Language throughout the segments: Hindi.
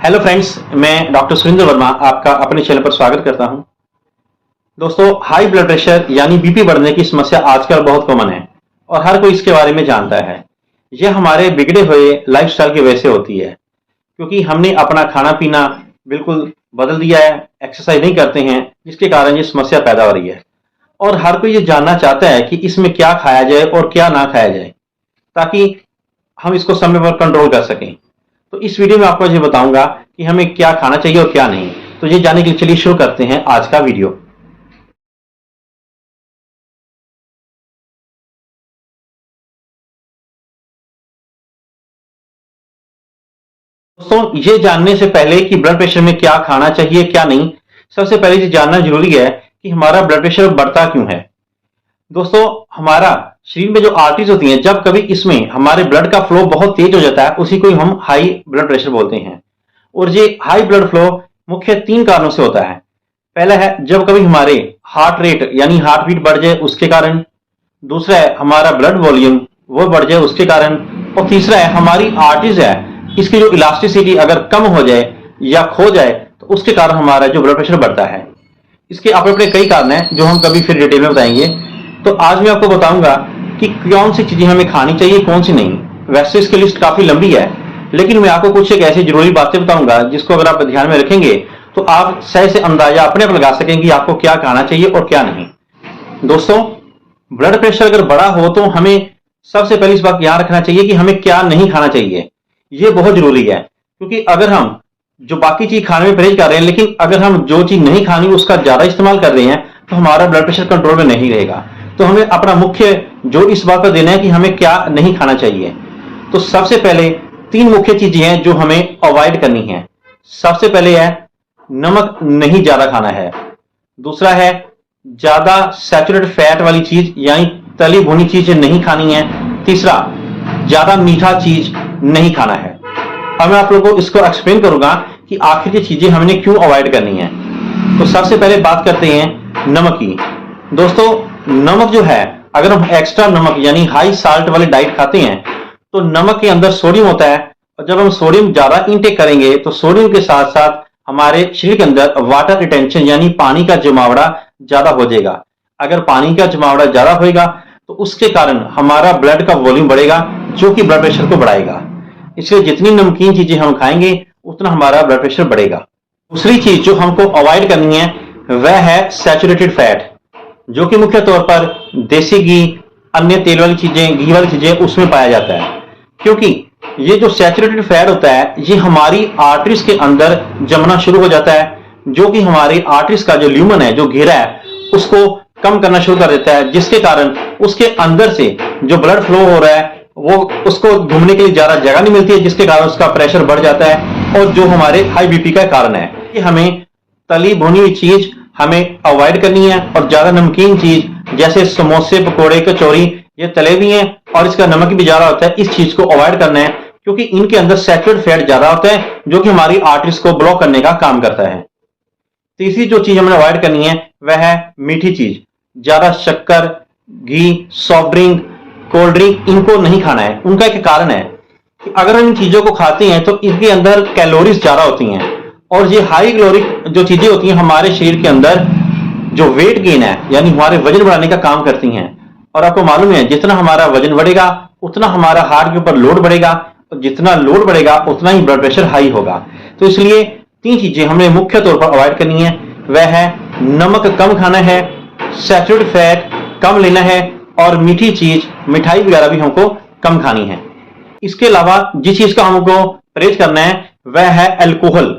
हेलो फ्रेंड्स, मैं डॉक्टर सुरेंद्र वर्मा आपका अपने चैनल पर स्वागत करता हूं। दोस्तों, हाई ब्लड प्रेशर यानी बीपी बढ़ने की समस्या आजकल बहुत कॉमन है और हर कोई इसके बारे में जानता है। यह हमारे बिगड़े हुए लाइफस्टाइल की वजह से होती है, क्योंकि हमने अपना खाना पीना बिल्कुल बदल दिया है, एक्सरसाइज नहीं करते हैं, जिसके कारण ये समस्या पैदा हो रही है। और हर कोई ये जानना चाहता है कि इसमें क्या खाया जाए और क्या ना खाया जाए, ताकि हम इसको समय पर कंट्रोल कर सकें। तो इस वीडियो में आपको ये बताऊंगा कि हमें क्या खाना चाहिए और क्या नहीं। तो ये जानने के लिए चलिए शुरू करते हैं आज का वीडियो। दोस्तों, ये जानने से पहले कि ब्लड प्रेशर में क्या खाना चाहिए क्या नहीं, सबसे पहले ये जानना जरूरी है कि हमारा ब्लड प्रेशर बढ़ता क्यों है। दोस्तों, हमारा शरीर में जो आर्टरीज होती हैं, जब कभी इसमें हमारे ब्लड का फ्लो बहुत तेज हो जाता है, उसी को हम हाई ब्लड प्रेशर बोलते हैं। और ये हाई ब्लड फ्लो मुख्य 3 कारणों से होता है। पहला है जब कभी हमारे हार्ट रेट यानी हार्ट बीट बढ़ जाए, उसके कारण। दूसरा है हमारा ब्लड वॉल्यूम वो बढ़ जाए, उसके कारण। और तीसरा है हमारी आर्टरीज है, इसकी जो इलास्टिसिटी अगर कम हो जाए या खो जाए, तो उसके कारण हमारा जो ब्लड प्रेशर बढ़ता है। इसके अपने अपने कई कारण हैं जो हम कभी फिर डिटेल में बताएंगे। तो आज मैं आपको बताऊंगा कि कौन सी चीजें हमें खानी चाहिए, कौन सी नहीं। वैसे इसकी लिस्ट काफी लंबी है, लेकिन मैं आपको कुछ एक ऐसी जरूरी बातें बताऊंगा जिसको अगर आप ध्यान में रखेंगे तो आप सही से अंदाजा अपने आप लगा सकेंगे आपको क्या खाना चाहिए और क्या नहीं। दोस्तों, ब्लड प्रेशर अगर बढ़ा हो तो हमें सबसे पहली इस बात याद रखना चाहिए कि हमें क्या नहीं खाना चाहिए। ये बहुत जरूरी है, क्योंकि अगर हम जो बाकी चीज खाने में परहेज कर रहे हैं, लेकिन अगर हम जो चीज नहीं खानी उसका ज्यादा इस्तेमाल कर रहे हैं, तो हमारा ब्लड प्रेशर कंट्रोल में नहीं रहेगा। तो हमें अपना मुख्य जोर इस बात पर देना है कि हमें क्या नहीं खाना चाहिए। तो सबसे पहले 3 मुख्य चीजें हैं जो हमें अवॉइड करनी है। सबसे पहले है नमक नहीं ज्यादा खाना है। दूसरा है ज्यादा सैचुरेटेड फैट वाली चीज यानी तली भुनी चीज नहीं खानी है। तीसरा, ज्यादा मीठा चीज नहीं खाना है। अब मैं आप लोगों को इसको एक्सप्लेन करूंगा कि आखिर ये चीजें हमने क्यों अवॉइड करनी है। तो सबसे पहले बात करते हैं नमक की। दोस्तों, नमक जो है, अगर हम एक्स्ट्रा नमक यानी हाई साल्ट वाली डाइट खाते हैं, तो नमक के अंदर सोडियम होता है, और जब हम सोडियम ज्यादा इनटेक करेंगे तो सोडियम के साथ साथ हमारे शरीर के अंदर वाटर रिटेंशन यानी पानी का जमावड़ा ज्यादा हो जाएगा। अगर पानी का जमावड़ा ज्यादा होगा तो उसके कारण हमारा ब्लड का वॉल्यूम बढ़ेगा, जो कि ब्लड प्रेशर को बढ़ाएगा। इसलिए जितनी नमकीन चीजें हम खाएंगे उतना हमारा ब्लड प्रेशर बढ़ेगा। दूसरी चीज जो हमको अवॉइड करनी है वह है सैचुरेटेड फैट, जो कि मुख्य तौर पर देसी घी, अन्य तेल वाली चीजें, घी वाली चीजें उसमें पाया जाता है। क्योंकि ये जो सैचुरेटेड फैट होता है, ये हमारी आर्टरीज के अंदर जमना शुरू हो जाता है, जो कि हमारी आर्टरीज का जो ल्यूमन है, जो घेरा है, उसको कम करना शुरू कर देता है, जिसके कारण उसके अंदर से जो ब्लड फ्लो हो रहा है वो उसको घूमने के लिए ज्यादा जगह नहीं मिलती है, जिसके कारण उसका प्रेशर बढ़ जाता है, और जो हमारे हाई बीपी का कारण है। कि हमें तली भुनी हुई चीज हमें अवॉइड करनी है, और ज्यादा नमकीन चीज जैसे समोसे, पकोड़े, कचौरी, ये तले भी हैं और इसका नमक भी ज्यादा होता है, इस चीज को अवॉइड करना है, क्योंकि इनके अंदर सैचुरेटेड फैट ज्यादा होता है, जो कि हमारी आर्टरीज को ब्लॉक करने का काम करता है। तीसरी जो चीज हमें अवॉइड करनी है वह है मीठी चीज। ज्यादा शक्कर, घी, सॉफ्ट ड्रिंक, कोल्ड ड्रिंक, इनको नहीं खाना है। उनका एक कारण है कि अगर हम इन चीजों को खाते हैं तो इनके अंदर कैलोरीज ज्यादा होती हैं, और ये हाई कैलोरिक जो चीजें होती हैं हमारे शरीर के अंदर जो वेट गेन है यानी हमारे वजन बढ़ाने का काम करती हैं। और आपको मालूम है जितना हमारा वजन बढ़ेगा उतना हमारा हार्ट के ऊपर लोड बढ़ेगा, और जितना लोड बढ़ेगा उतना ही ब्लड प्रेशर हाई होगा। तो इसलिए 3 चीजें हमें मुख्य तौर पर अवॉइड करनी है। वह है नमक कम खाना है, सैचुरेटेड फैट कम लेना है, और मीठी चीज, मिठाई वगैरह भी हमको कम खानी है। इसके अलावा जिस चीज का हमको परहेज करना है वह है अल्कोहल।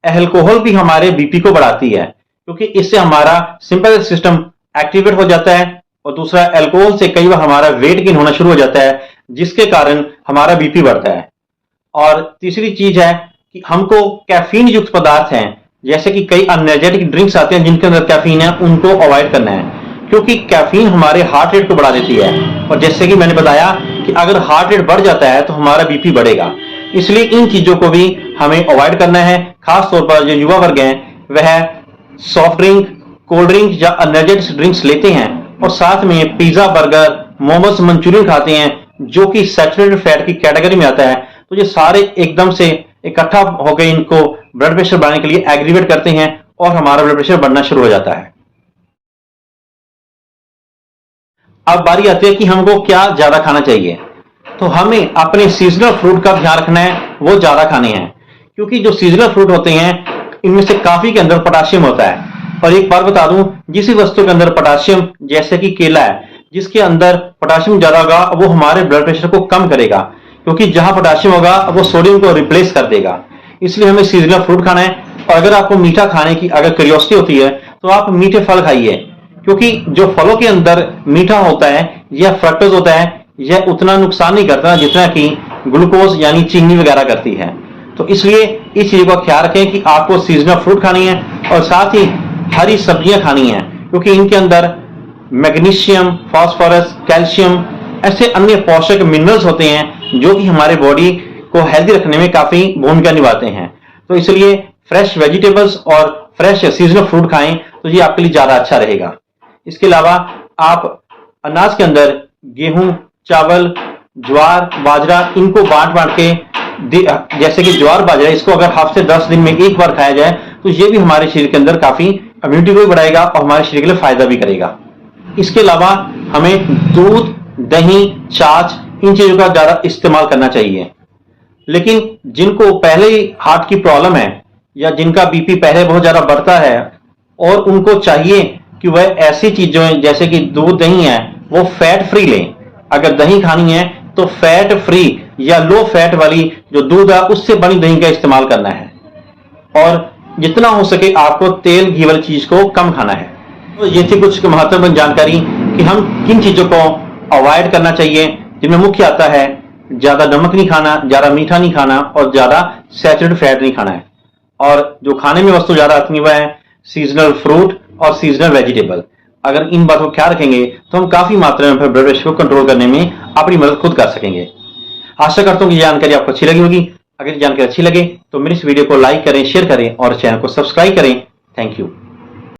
अल्कोहल भी हमारे बीपी को बढ़ाती है, क्योंकि इससे हमारा सिंपैथेटिक सिस्टम एक्टिवेट हो जाता है, और दूसरा अल्कोहल से कई बार हमारा वेट गेन होना शुरू हो जाता है, जिसके कारण हमारा बीपी बढ़ता है। और तीसरी चीज है कि हमको कैफीन युक्त पदार्थ हैं, जैसे कि कई एनर्जेटिक ड्रिंक्स आते हैं जिनके अंदर कैफीन है, उनको अवॉइड करना है, क्योंकि कैफीन हमारे हार्ट रेट को बढ़ा देती है, और जैसे कि मैंने बताया कि अगर हार्ट रेट बढ़ जाता है तो हमारा बीपी बढ़ेगा। इसलिए इन चीजों को भी हमें अवॉइड करना है। खास तौर पर जो युवा वर्ग हैं वह सॉफ्ट ड्रिंक, कोल्ड ड्रिंक या एनर्जेटिक ड्रिंक्स लेते हैं, और साथ में पिज्जा, बर्गर, मोमोस, मंचूरियन खाते हैं, जो कि सैचुरेटेड फैट की कैटेगरी में आता है। तो ये सारे एकदम से इकट्ठा होकर इनको ब्लड प्रेशर बढ़ाने के लिए एग्रीवेट करते हैं और हमारा ब्लड प्रेशर बढ़ना शुरू हो जाता है। अब बारी आती है कि हमको क्या ज्यादा खाना चाहिए। तो हमें अपने सीजनल फ्रूट का ध्यान रखना है, वो ज्यादा खाने हैं, क्योंकि जो सीजनल फ्रूट होते हैं इनमें से काफी के अंदर पोटाशियम होता है। और एक बार बता दूं, जिस वस्तु के अंदर पोटाशियम, जैसे कि केला है, जिसके अंदर पोटाशियम ज्यादा होगा वो हमारे ब्लड प्रेशर को कम करेगा, क्योंकि जहां पोटाशियम होगा वो सोडियम को रिप्लेस कर देगा। इसलिए हमें सीजनल फ्रूट खाना है। और अगर आपको मीठा खाने की अगर क्यूरियोसिटी होती है तो आप मीठे फल खाइए, क्योंकि जो फलों के अंदर मीठा होता है या फ्रक्टोज होता है, यह उतना नुकसान नहीं करता जितना कि ग्लूकोज यानी चीनी वगैरह करती है। तो इसलिए इस चीज का ख्याल रखें कि आपको सीजनल फ्रूट खानी है और साथ ही हरी सब्जियां खानी है, क्योंकि इनके अंदर मैग्नीशियम, फास्फोरस, कैल्शियम, ऐसे अन्य पोषक मिनरल्स होते हैं जो कि हमारे बॉडी को हेल्दी रखने में काफी भूमिका निभाते हैं। तो इसलिए फ्रेश वेजिटेबल्स और फ्रेश सीजनल फ्रूट खाएं तो ये आपके लिए ज्यादा अच्छा रहेगा। इसके अलावा आप अनाज के अंदर गेहूं, चावल, ज्वार, बाजरा, इनको बांट बांट के, जैसे कि ज्वार बाजरा, इसको अगर हफ्ते 10 दिन में एक बार खाया जाए तो ये भी हमारे शरीर के अंदर काफी इम्यूनिटी को बढ़ाएगा और हमारे शरीर के लिए फायदा भी करेगा। इसके अलावा हमें दूध, दही, छाछ, इन चीजों का ज्यादा इस्तेमाल करना चाहिए। लेकिन जिनको पहले ही हार्ट की प्रॉब्लम है या जिनका बीपी पहले बहुत ज्यादा बढ़ता है और उनको चाहिए कि वह ऐसी चीजें जैसे कि दूध, दही है, वो फैट फ्री लें। अगर दही खानी है तो फैट फ्री या लो फैट वाली जो दूध है उससे बनी दही का इस्तेमाल करना है, और जितना हो सके आपको तेल, घी वाली चीज को कम खाना है। तो ये थी कुछ महत्वपूर्ण जानकारी कि हम किन चीजों को अवॉइड करना चाहिए, जिनमें मुख्य आता है ज्यादा नमक नहीं खाना, ज्यादा मीठा नहीं खाना और ज्यादा सैचुरेटेड फैट नहीं खाना है। और जो खाने में वस्तु ज्यादा आती है वह है सीजनल फ्रूट और सीजनल वेजिटेबल। अगर इन बातों को ख्याल रखेंगे तो हम काफी मात्रा में ब्लड प्रेशर को कंट्रोल करने में अपनी मदद खुद कर सकेंगे। आशा करता हूं कि जानकारी आपको अच्छी लगी होगी। अगर जानकारी अच्छी लगे तो मेरी इस वीडियो को लाइक करें, शेयर करें और चैनल को सब्सक्राइब करें। Thank you.